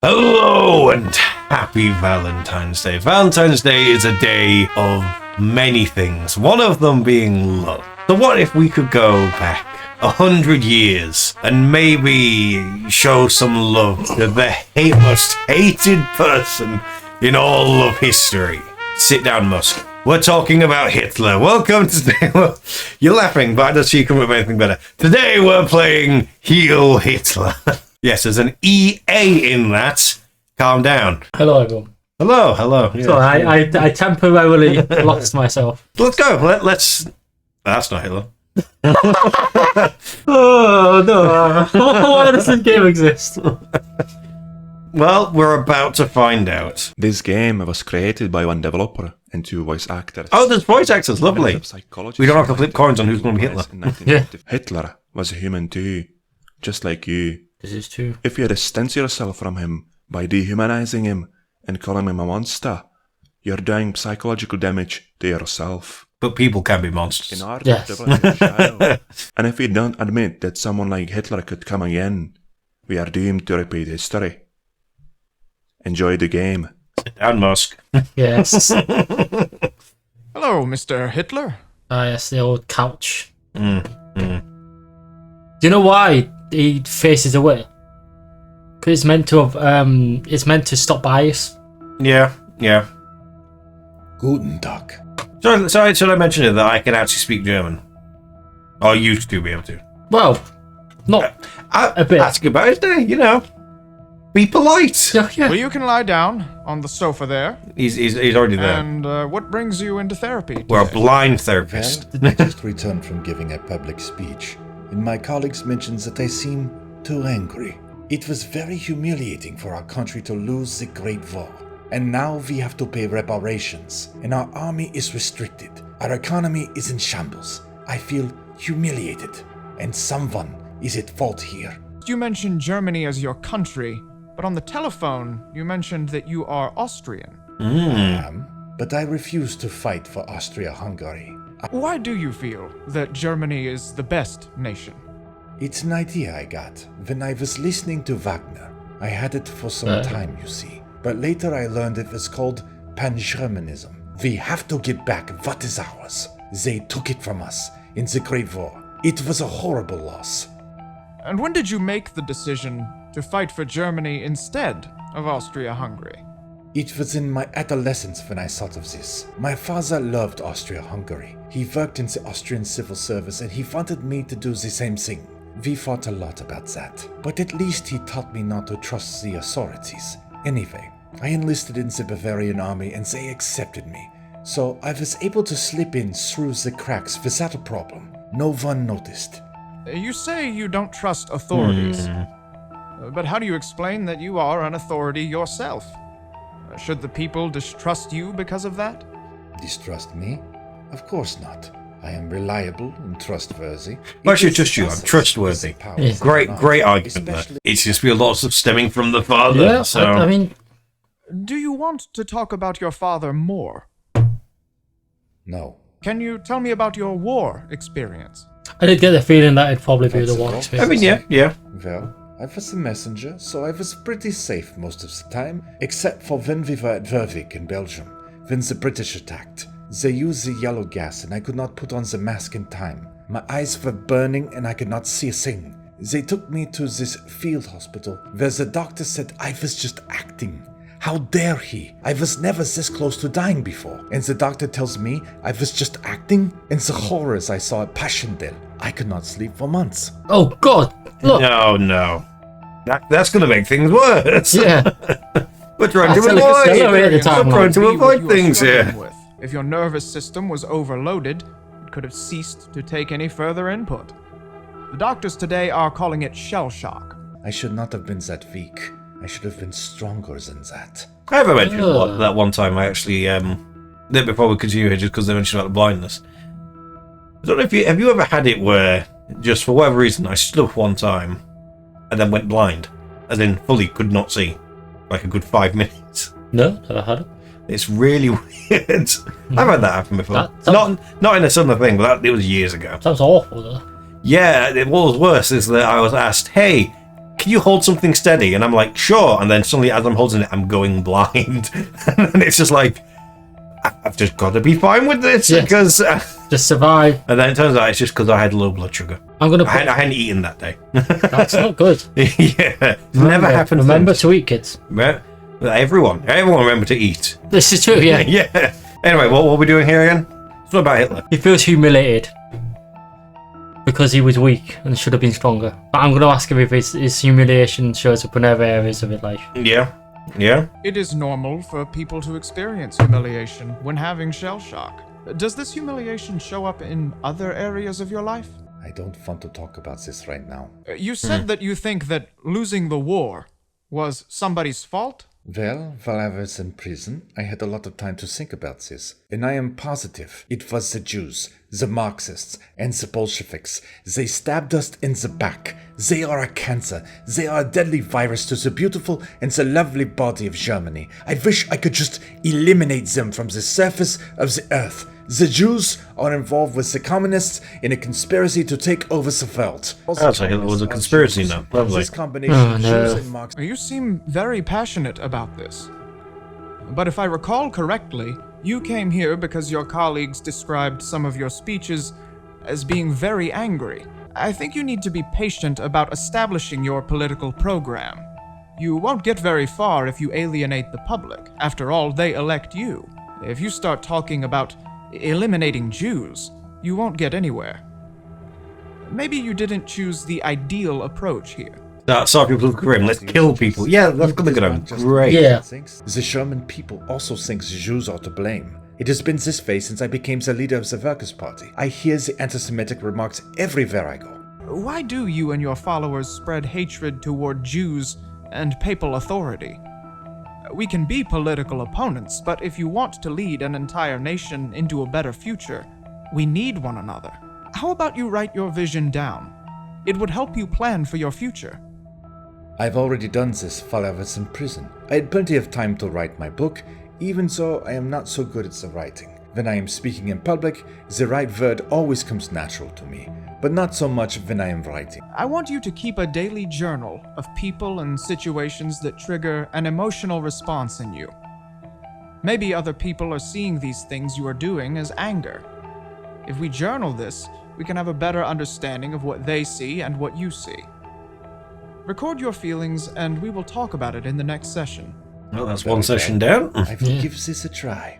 Hello and happy Valentine's Day. Valentine's Day is a day of many things, one of them being love. So what if we could go back 100 years and maybe show some love to the most hated person in all of history? Sit down, Musk. We're talking about Hitler. Welcome to today. Well, you're laughing, but I don't see you come up with anything better. Today we're playing Heal Hitler. Yes, there's an EA in that. Calm down. Hello, everyone. Hello. Yeah. Sorry, I temporarily lost myself. Let's go. Let's. That's not Hitler. Oh, no. Why does this game exist? Well, we're about to find out. This game was created by one developer and two voice actors. Oh, there's voice actors. Lovely. We don't have to flip coins on who's going to be Hitler. Yeah. Hitler was a human too, just like you. This is true. If you distance yourself from him by dehumanizing him and calling him a monster, you're doing psychological damage to yourself. But people can be monsters. In order Yes. to develop your shadow. And if we don't admit that someone like Hitler could come again, we are doomed to repeat history. Enjoy the game. Sit down, Musk. Yes. Hello, Mr. Hitler. Yes, the old couch. Do you know why he faces away? Because it's meant to have, it's meant to stop bias. Yeah. Guten Tag. Sorry, should I mention it that I can actually speak German? Or used to be able to. Well, not a bit. Ask about his day, you know. Be polite. Yeah. Well, you can lie down on the sofa there. He's already there. And what brings you into therapy? We're a today? blind therapist. Well, I just returned from giving a public speech, and my colleagues mentioned that I seem too angry. It was very humiliating for our country to lose the Great War, and now we have to pay reparations, and our army is restricted. Our economy is in shambles. I feel humiliated, and someone is at fault here. You mentioned Germany as your country, but on the telephone, you mentioned that you are Austrian. But I refuse to fight for Austria-Hungary. Why do you feel that Germany is the best nation? It's an idea I got when I was listening to Wagner. I had it for some time, you see. But later I learned it was called Pan-Germanism. We have to get back what is ours. They took it from us in the Great War. It was a horrible loss. And when did you make the decision to fight for Germany instead of Austria-Hungary? It was in my adolescence when I thought of this. My father loved Austria-Hungary. He worked in the Austrian civil service and he wanted me to do the same thing. We fought a lot about that, but at least he taught me not to trust the authorities. Anyway, I enlisted in the Bavarian army and they accepted me. So I was able to slip in through the cracks without a problem. No one noticed. You say you don't trust authorities. But how do you explain that you are an authority yourself? Should the people distrust you because of that? Distrust me? Of course not. I am reliable and trustworthy. I should trust you. I'm trustworthy. Great argument there. It's just be a lot of stemming from the father. Yeah, so I mean, Do you want to talk about your father more? No. Can you tell me about your war experience? I did get the feeling that it'd probably be the one. I mean, yeah. Well, I was a messenger, so I was pretty safe most of the time, except for when we were at Vervik in Belgium, when the British attacked. They used the yellow gas and I could not put on the mask in time. My eyes were burning and I could not see a thing. They took me to this field hospital where the doctor said I was just acting. How dare he? I was never this close to dying before. And the doctor tells me I was just acting? And the horrors I saw at Passchendaele. I could not sleep for months. Oh, God. Look. No. That's going to make things worse. Yeah. We're trying to Accelerate the avoid. We're trying to Be what avoid you are things struggling here. with. If your nervous system was overloaded, it could have ceased to take any further input. The doctors today are calling it shell shock. I should not have been that weak. I should have been stronger than that. I ever mentioned that one time I actually before we continue here, just because they mentioned about the blindness. I don't know if have you ever had it where just for whatever reason I stood up one time and then went blind, as in fully could not see, like a good 5 minutes. No, never had it. It's really weird. I've had that happen before. That sounds- Not in a similar thing, but it was years ago. Sounds awful, though. Yeah, what was worse is that I was asked, "Hey, can you hold something steady? And I'm like, sure. And then suddenly, as I'm holding it, I'm going blind. And it's just like, I've just got to be fine with this because just survive. And then it turns out it's just because I had low blood sugar. I hadn't eaten that day. That's not good. Yeah, never happened. Remember to eat, kids. Yeah, everyone remember to eat. This is true. Yeah. Yeah. Anyway, what are we doing here again? It's not about Hitler. He feels humiliated because he was weak and should have been stronger. But I'm going to ask him if his humiliation shows up in other areas of his life. Yeah. Yeah. It is normal for people to experience humiliation when having shell shock. Does this humiliation show up in other areas of your life? I don't want to talk about this right now. You said that you think that losing the war was somebody's fault? Well, while I was in prison, I had a lot of time to think about this, and I am positive it was the Jews, the Marxists, and the Bolsheviks. They stabbed us in the back. They are a cancer. They are a deadly virus to the beautiful and the lovely body of Germany. I wish I could just eliminate them from the surface of the earth. The Jews are involved with the communists in a conspiracy to take over the world. That's like it was a conspiracy now. Lovely. This combination of Jews and Marxists. You seem very passionate about this. But if I recall correctly, you came here because your colleagues described some of your speeches as being very angry. I think you need to be patient about establishing your political program. You won't get very far if you alienate the public. After all, they elect you. If you start talking about eliminating Jews, you won't get anywhere. Maybe you didn't choose the ideal approach here. Sorry, people of Grim, let's kill people. Yeah, that's gonna go great. Yeah. The German people also think the Jews are to blame. It has been this way since I became the leader of the Workers' Party. I hear the anti-Semitic remarks everywhere I go. Why do you and your followers spread hatred toward Jews and papal authority? We can be political opponents, but if you want to lead an entire nation into a better future, we need one another. How about you write your vision down? It would help you plan for your future. I've already done this while I was in prison. I had plenty of time to write my book, even though I am not so good at the writing. When I am speaking in public, the right word always comes natural to me, but not so much when I am writing. I want you to keep a daily journal of people and situations that trigger an emotional response in you. Maybe other people are seeing these things you are doing as anger. If we journal this, we can have a better understanding of what they see and what you see. Record your feelings and we will talk about it in the next session. Well, that's one session down. I will give this a try.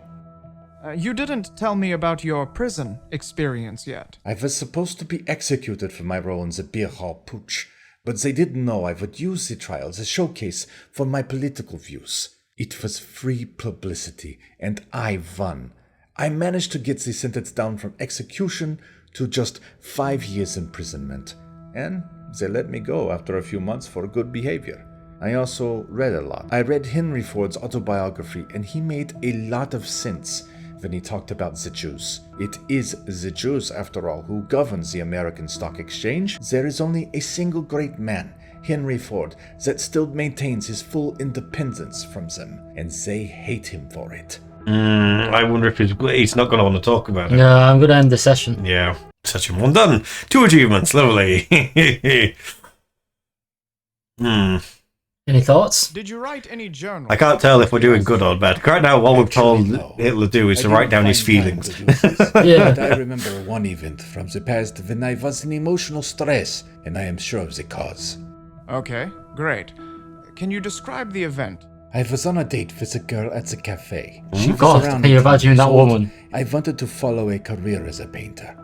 You didn't tell me about your prison experience yet. I was supposed to be executed for my role in the beer hall putsch, but they didn't know I would use the trial as a showcase for my political views. It was free publicity, and I won. I managed to get the sentence down from execution to just 5 years imprisonment, and they let me go after a few months for good behavior. I also read a lot. I read Henry Ford's autobiography, and he made a lot of sense when he talked about the Jews. It is the Jews, after all, who governs the American Stock Exchange. There is only a single great man, Henry Ford, that still maintains his full independence from them, and they hate him for it. I wonder if he's not going to want to talk about it. No, I'm going to end the session. Yeah, session 1 done. 2 achievements, lovely. Any thoughts? Did you write any journal? I can't tell if we're doing good or bad. Right now, what we've told Hitler to do is to write down his feelings. Yeah. But I remember one event from the past when I was in emotional stress, and I am sure of the cause. Okay, great. Can you describe the event? I was on a date with a girl at the cafe. God, can you imagine that woman? I wanted to follow a career as a painter,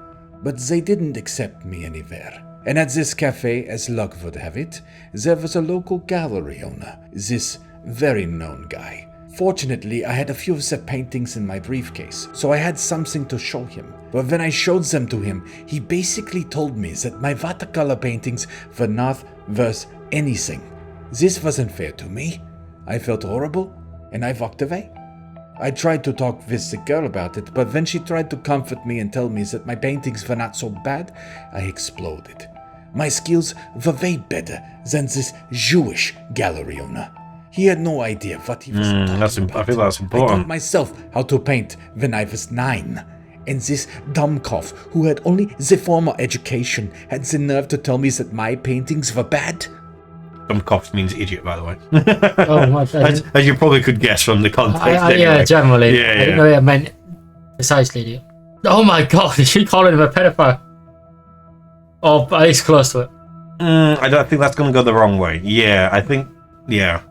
but they didn't accept me anywhere. And at this cafe, as luck would have it, there was a local gallery owner, this very known guy. Fortunately, I had a few of the paintings in my briefcase, so I had something to show him. But when I showed them to him, he basically told me that my watercolor paintings were not worth anything. This wasn't fair to me. I felt horrible, and I walked away. I tried to talk with the girl about it, but when she tried to comfort me and tell me that my paintings were not so bad, I exploded. My skills were way better than this Jewish gallery owner. He had no idea what he was talking about. I feel that's I important. taught myself how to paint when I was 9. And this dumbcough, who had only the formal education, had the nerve to tell me that my paintings were bad? Dummkopf means idiot, by the way. Oh my god. As you probably could guess from the context. Anyway. Yeah, generally. Yeah, I didn't know it meant precisely idiot. Oh my god, is she calling him a pedophile? Oh, at least close to it. I don't think that's going to go the wrong way. Yeah, I think, yeah.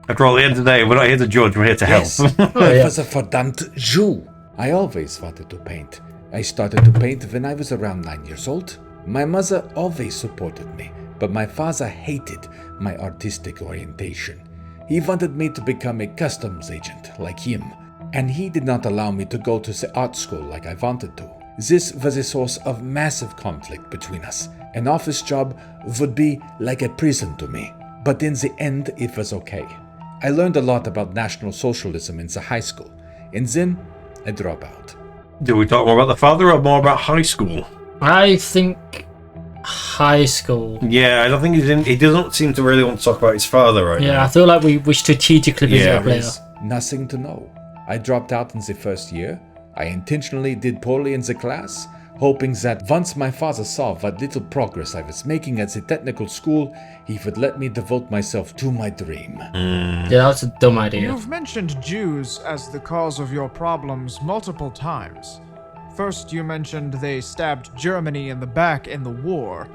After all, at the end of the day, we're not here to judge, we're here to help. Yes, I was a verdammt Jew. I always wanted to paint. I started to paint when I was around 9 years old. My mother always supported me, but my father hated my artistic orientation. He wanted me to become a customs agent like him, and he did not allow me to go to the art school like I wanted to. This was a source of massive conflict between us. An office job would be like a prison to me, but in the end it was okay. I learned a lot about National Socialism in the high school, and then I dropped out. Do we talk more about the father or more about high school? I think high school. Yeah, I don't think he doesn't seem to really want to talk about his father right now. Yeah, I feel like we strategically visit Yeah. up later. There's nothing to know. I dropped out in the first year. I intentionally did poorly in the class, hoping that once my father saw what little progress I was making at the technical school, he would let me devote myself to my dream. Yeah, that's a dumb idea. You've mentioned Jews as the cause of your problems multiple times. First, you mentioned they stabbed Germany in the back in the war,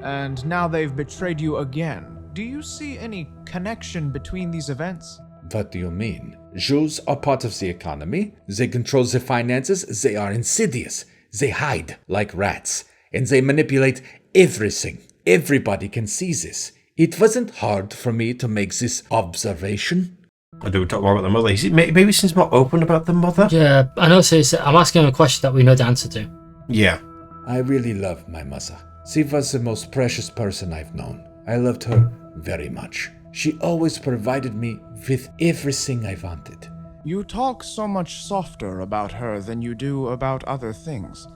and now they've betrayed you again. Do you see any connection between these events? What do you mean? Jews are part of the economy. They control the finances. They are insidious. They hide like rats. And they manipulate everything. Everybody can see this. It wasn't hard for me to make this observation. Or do we talk more about the mother? Is it maybe since more open about the mother? Yeah, I know. So I'm asking a question that we know the answer to. Yeah. I really loved my mother. She was the most precious person I've known. I loved her very much. She always provided me with everything I wanted. You talk so much softer about her than you do about other things.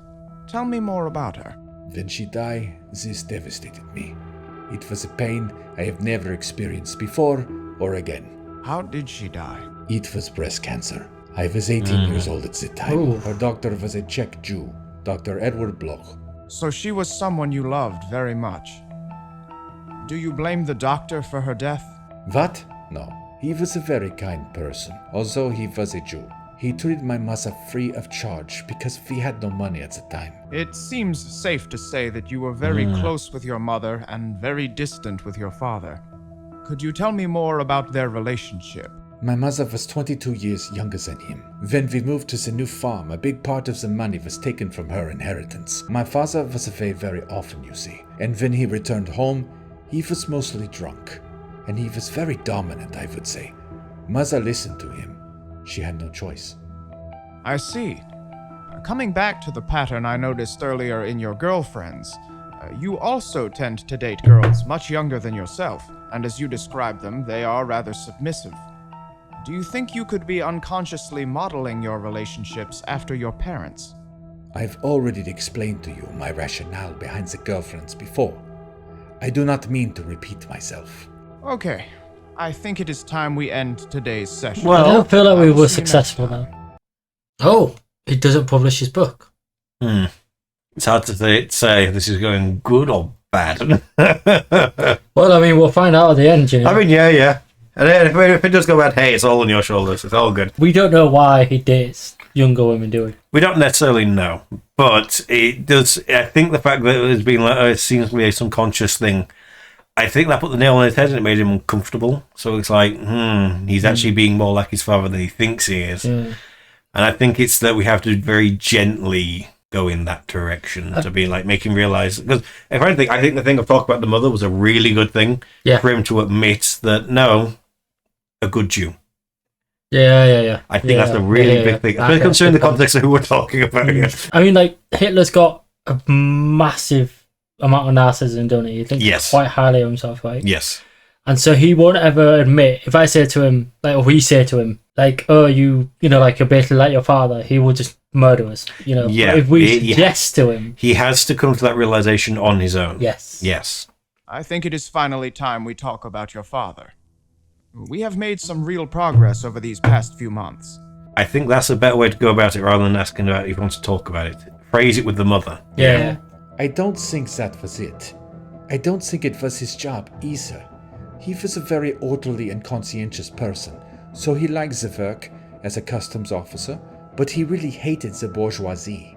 Tell me more about her. When she died, this devastated me. It was a pain I have never experienced before or again. How did she die? It was breast cancer. I was 18 years old at the time. Ooh. Her doctor was a Czech Jew, Dr. Edward Bloch. So she was someone you loved very much. Do you blame the doctor for her death? What? No. He was a very kind person, although he was a Jew. He treated my mother free of charge because we had no money at the time. It seems safe to say that you were very close with your mother and very distant with your father. Could you tell me more about their relationship? My mother was 22 years younger than him. When we moved to the new farm, a big part of the money was taken from her inheritance. My father was away very often, you see, and when he returned home, he was mostly drunk. And he was very dominant, I would say. Mother listened to him. She had no choice. I see. Coming back to the pattern I noticed earlier in your girlfriends, you also tend to date girls much younger than yourself, and as you describe them, they are rather submissive. Do you think you could be unconsciously modeling your relationships after your parents? I've already explained to you my rationale behind the girlfriends before. I do not mean to repeat myself. Okay. I think it is time we end today's session. I don't feel like I we will were see you next successful time. though. Oh, he doesn't publish his book. It's hard to say if this is going good or bad. Well, I mean, we'll find out at the end, you know. I mean, yeah. And if it does go bad, hey, it's all on your shoulders. It's all good. We don't know why he dates younger women, do we? We don't necessarily know, but it does. I think the fact that it's been like, it seems to be a subconscious thing. I think that put the nail on his head and it made him uncomfortable. So it's like, he's actually being more like his father than he thinks he is. Yeah. And I think it's that we have to very gently go in that direction to be like, make him realize. Because if anything, I think the thing of talk about the mother was a really good thing for him to admit that, no, a good Jew. Yeah. I think that's a really big thing. Especially considering the context of who we're talking about here. I mean, like, Hitler's got a massive amount of narcissism, don't he? He thinks quite highly of himself, right? Yes. And so he won't ever admit, if I say to him, like, or we say to him, like, oh, you know, like, you're basically like your father, he will just murder us, you know? Yeah. But if we suggest to him... He has to come to that realization on his own. Yes. I think it is finally time we talk about your father. We have made some real progress over these past few months. I think that's a better way to go about it rather than asking about if he wants to talk about it. Phrase it with the mother. Yeah. I don't think that was it. I don't think it was his job either. He was a very orderly and conscientious person, so he liked the work as a customs officer, but he really hated the bourgeoisie.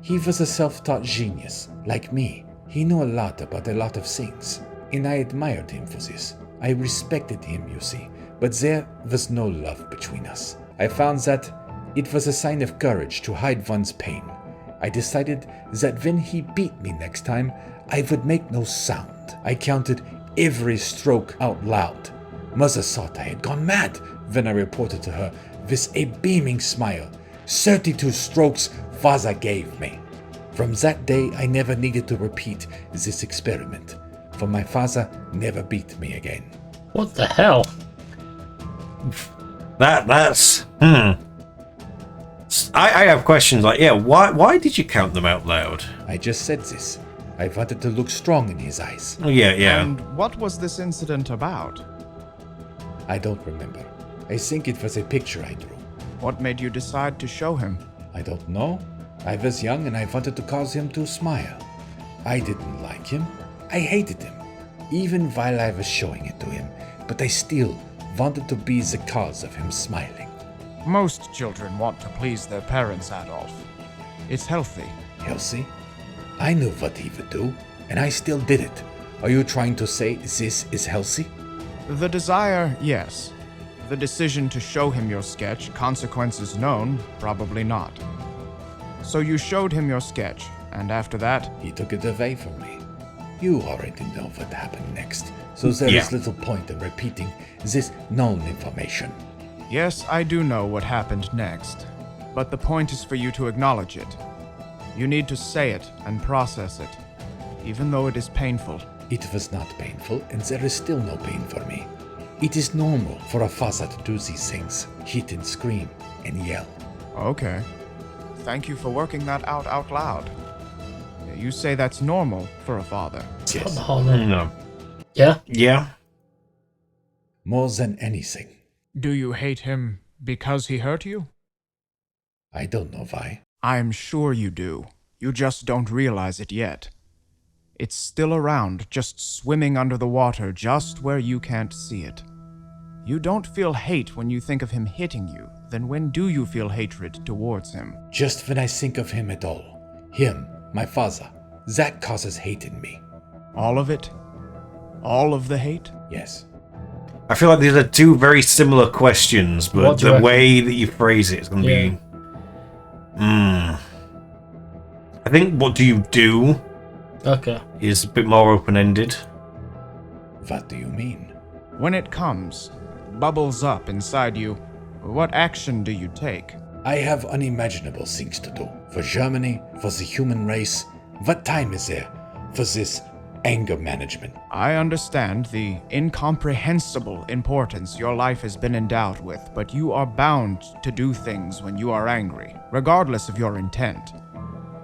He was a self-taught genius, like me. He knew a lot about a lot of things, and I admired him for this. I respected him, you see, but there was no love between us. I found that it was a sign of courage to hide one's pain. I decided that when he beat me next time, I would make no sound. I counted every stroke out loud. Mother thought I had gone mad when I reported to her with a beaming smile 32 strokes father gave me. From that day, I never needed to repeat this experiment, for my father never beat me again. What the hell? That's I have questions like, yeah, why did you count them out loud? I just said this. I wanted to look strong in his eyes. Oh, yeah. And what was this incident about? I don't remember. I think it was a picture I drew. What made you decide to show him? I don't know. I was young and I wanted to cause him to smile. I didn't like him. I hated him, even while I was showing it to him, but I still wanted to be the cause of him smiling. Most children want to please their parents, Adolf. It's healthy. Healthy? I knew what he would do, and I still did it. Are you trying to say this is healthy? The desire, yes. The decision to show him your sketch, consequences known, probably not. So you showed him your sketch, and after that? He took it away from me. You already know what happened next, so there is little point in repeating this known information. Yes, I do know what happened next, but the point is for you to acknowledge it. You need to say it and process it, even though it is painful. It was not painful, and there is still no pain for me. It is normal for a father to do these things, hit and scream and yell. Okay. Thank you for working that out loud. You say that's normal for a father. Yes, No. Yeah? Yeah. more than anything. Do you hate him because he hurt you? I don't know why. I'm sure you do. You just don't realize it yet. It's still around, just swimming under the water, just where you can't see it. You don't feel hate when you think of him hitting you. Then when do you feel hatred towards him? Just when I think of him at all. Him, my father. That causes hate in me. All of it? All of the hate? Yes. I feel like these are two very similar questions, but What do you the reckon? way that you phrase it is going to be... I think what do you do Okay. is a bit more open-ended. What do you mean? When it comes, bubbles up inside you, what action do you take? I have unimaginable things to do. For Germany, for the human race. What time is there for this anger management? I understand the incomprehensible importance your life has been endowed with, but you are bound to do things when you are angry, regardless of your intent.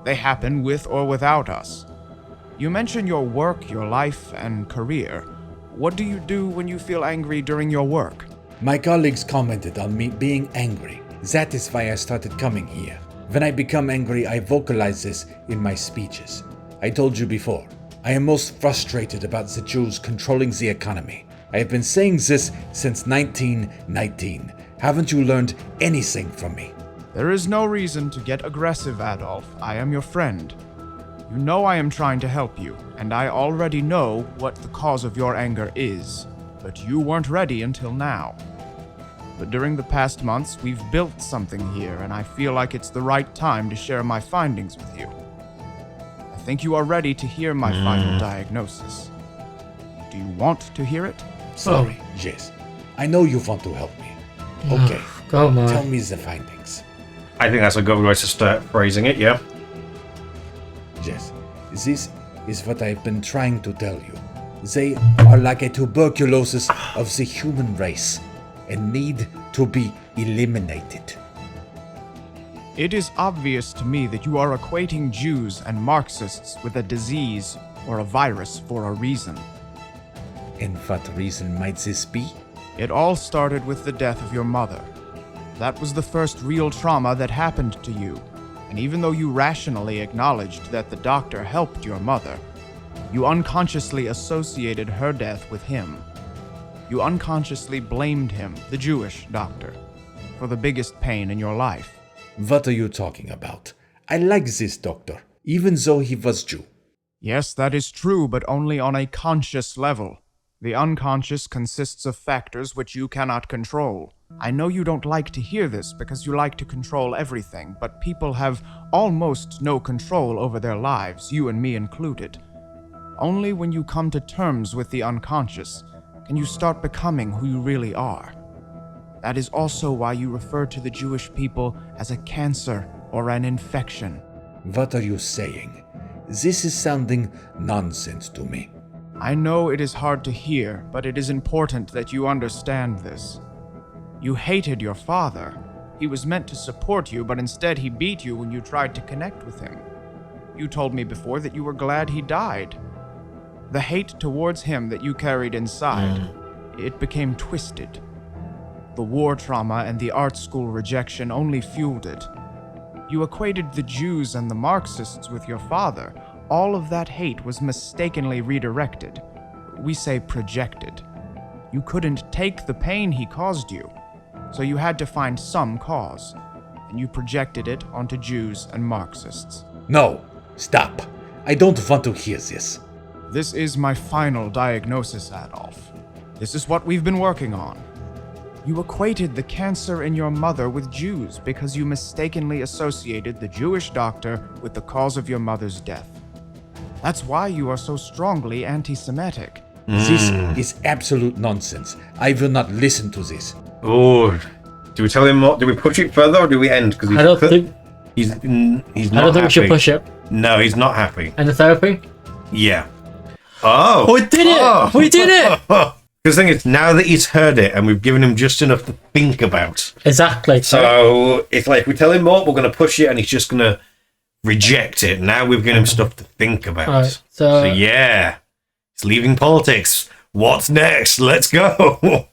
They happen with or without us. You mention your work, your life, and career. What do you do when you feel angry during your work? My colleagues commented on me being angry. That is why I started coming here. When I become angry, I vocalize this in my speeches. I told you before, I am most frustrated about the Jews controlling the economy. I have been saying this since 1919. Haven't you learned anything from me? There is no reason to get aggressive, Adolf. I am your friend. You know I am trying to help you, and I already know what the cause of your anger is, but you weren't ready until now. But during the past months, we've built something here, and I feel like it's the right time to share my findings with you. I think you are ready to hear my final diagnosis. Do you want to hear it? Sorry, yes. I know you want to help me. Okay, Come on. tell me the findings. I think that's a good way to start phrasing it, yeah? Yes, this is what I've been trying to tell you. They are like a tuberculosis of the human race and need to be eliminated. It is obvious to me that you are equating Jews and Marxists with a disease or a virus for a reason. And what reason might this be? It all started with the death of your mother. That was the first real trauma that happened to you. And even though you rationally acknowledged that the doctor helped your mother, You unconsciously associated her death with him. You unconsciously blamed him, the Jewish doctor, for the biggest pain in your life. What are you talking about? I like this doctor, even though he was Jew. Yes, that is true, but only on a conscious level. The unconscious consists of factors which you cannot control. I know you don't like to hear this because you like to control everything, but people have almost no control over their lives, you and me included. Only when you come to terms with the unconscious can you start becoming who you really are. That is also why you refer to the Jewish people as a cancer or an infection. What are you saying? This is sounding nonsense to me. I know it is hard to hear, but it is important that you understand this. You hated your father. He was meant to support you, but instead he beat you when you tried to connect with him. You told me before that you were glad he died. The hate towards him that you carried inside, it became twisted. The war trauma and the art school rejection only fueled it. You equated the Jews and the Marxists with your father. All of that hate was mistakenly redirected. We say projected. You couldn't take the pain he caused you, so you had to find some cause, and you projected it onto Jews and Marxists. No, stop. I don't want to hear this. This is my final diagnosis, Adolf. This is what we've been working on. You equated the cancer in your mother with Jews because you mistakenly associated the Jewish doctor with the cause of your mother's death. That's why you are so strongly anti-Semitic. This is absolute nonsense. I will not listen to this. Oh, do we tell him what? Do we push it further, or do we end? Because I don't think he's not I don't think we should happy. push it. No, he's not happy. And the therapy? Yeah. Oh, We did it! We did it! Because the thing is, now that he's heard it, and we've given him just enough to think about, Exactly. so it's like if we tell him more, we're going to push it, and he's just going to reject it. Now we've given him stuff to think about. Right, So so yeah, he's leaving politics. What's next? Let's go.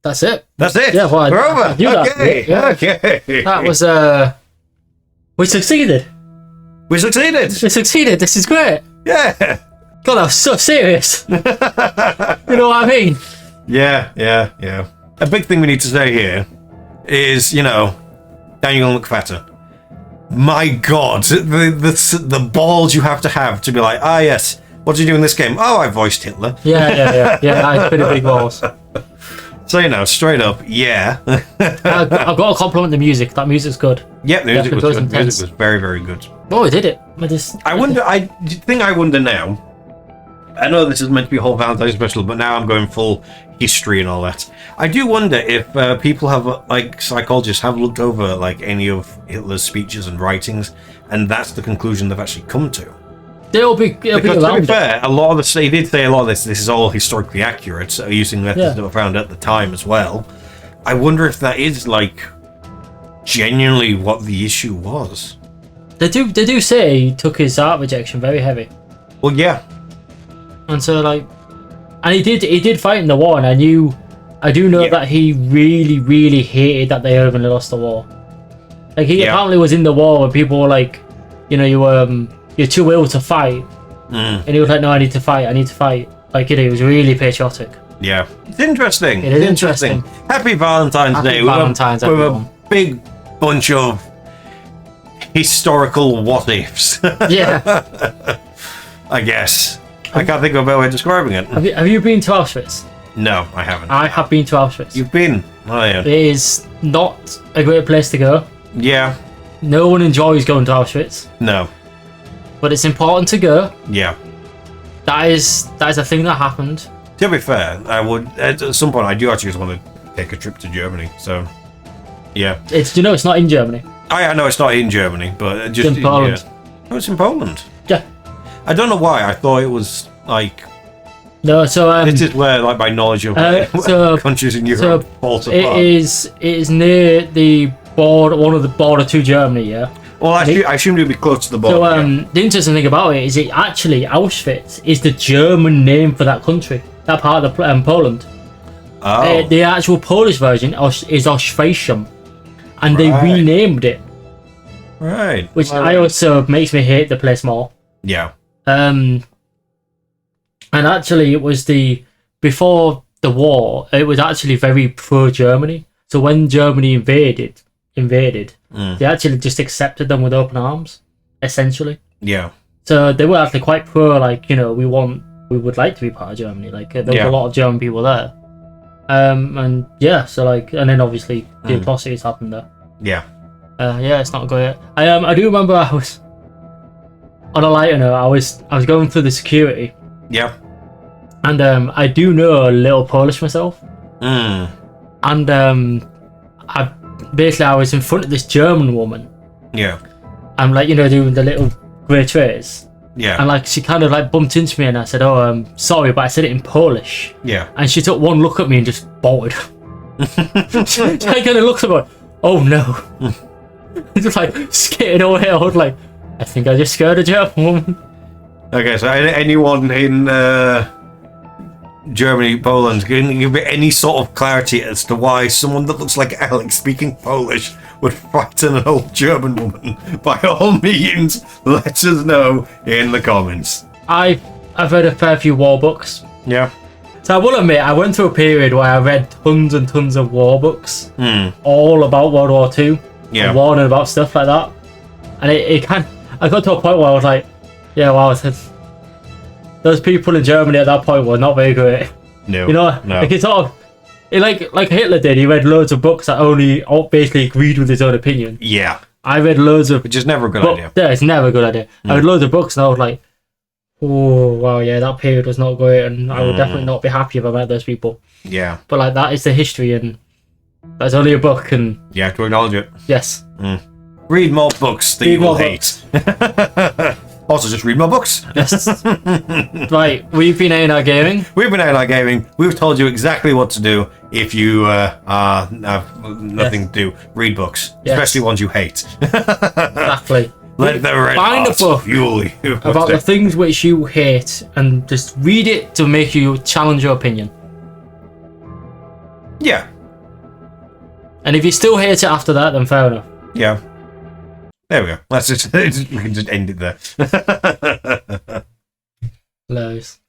that's it. That's it. Yeah, well, We're I over. knew that. Okay. Yeah. Okay. That was we succeeded. We succeeded. We succeeded. This is great. Yeah. God, that was so serious. You know what I mean? Yeah. A big thing we need to say here is, Daniel McFatter. My God, the balls you have to be like, yes, what did you do in this game? Oh, I voiced Hitler. Yeah. That's pretty big balls. So, straight up, yeah. I've got to compliment the music. That music's good. Yeah, the music Yeah, was it was good. intense. Music was very, very good. Oh, we did it. I wonder now. I know this is meant to be a whole Valentine's special, but now I'm going full history and all that. I do wonder if people have, psychologists have looked over, any of Hitler's speeches and writings, and that's the conclusion they've actually come to. It'll be Because to around be fair, a lot of this, he did say a lot of this is all historically accurate, using methods that were found at the time as well. I wonder if that is, genuinely what the issue was. They do say he took his art rejection very heavy. Well, yeah. And so, and he did fight in the war, and I do know that he really, really hated that they openly lost the war. He apparently was in the war where people were like, you're too ill to fight. And he was like, no, I need to fight. He was really patriotic. Yeah. It's interesting. It is interesting. Happy Valentine's Day. Valentine's, with everyone. a big bunch of historical what-ifs. Yeah. I guess. I can't think of a better way of describing it. Have you been to Auschwitz? No, I haven't. I have been to Auschwitz. You've been? Oh, yeah. It is not a great place to go. Yeah. No one enjoys going to Auschwitz, No. but it's important to go. Yeah. That is a thing that happened. To be fair, I would, at some point, I do actually just want to take a trip to Germany, so, yeah. It's not in Germany. I know it's not in Germany, but just... It's in Poland. Yeah. Oh, it's in Poland? Yeah. I don't know why, I thought it was, No, so this is where, my knowledge of countries in Europe falls apart. It is near the border, one of the border to Germany, yeah. Well, I assumed it would be close to the border. So, the interesting thing about it is Auschwitz is the German name for that country, that part of Poland. Oh. The actual Polish version is Auschwitz, and they Right. renamed it, Right. which I also makes me hate the place more. Yeah. And actually, it was before the war, it was actually very pro-Germany. So when Germany invaded, they actually just accepted them with open arms, essentially. Yeah. So they were actually quite pro, like, you know, we would like to be part of Germany. Like, there was a lot of German people there. And yeah, so like, and then obviously the atrocities happened there. Yeah. Yeah, it's not great. I do remember I was, on a lighter note, I was going through the security. Yeah. And I do know a little Polish myself. Mm. And I was in front of this German woman. Yeah. I'm like, you know, doing the little grey trays. Yeah. And like she kind of like bumped into me and I said, "Oh, sorry, but I said it in Polish." Yeah. And she took one look at me and just bolted. She kind of looked at me, "Oh no." Just like skated away. I was like, I think I just scared a German woman. Okay, so anyone in Germany, Poland, can you give me any sort of clarity as to why someone that looks like Alex speaking Polish would frighten an old German woman? By all means, let us know in the comments. I've read a fair few war books. Yeah. So I will admit, I went through a period where I read tons and tons of war books, all about World War II, and warning about stuff like that. And I got to a point where I was like, yeah, wow, those people in Germany at that point were not very great. No. You know, like it's sort of, like Hitler did. He read loads of books that only basically agreed with his own opinion. Yeah. I read loads of, which is never a good idea. Yeah, it's never a good idea. I read loads of books and I was like, oh wow, yeah, that period was not great, and I would definitely not be happy if I met those people. Yeah. But like that is the history, and that's only a book, and you have to acknowledge it. Yes. Read more books that you will hate. Also, just read more books. Yes. Right, we've been A&R Gaming. We've been A&R Gaming. We've told you exactly what to do if you have nothing to do. Read books, especially ones you hate. Exactly. Let the red Find a book fuel you. about the things which you hate, and just read it to make you challenge your opinion. Yeah. And if you still hate it after that, then fair enough. Yeah. There we go. We can just end it there. Lows.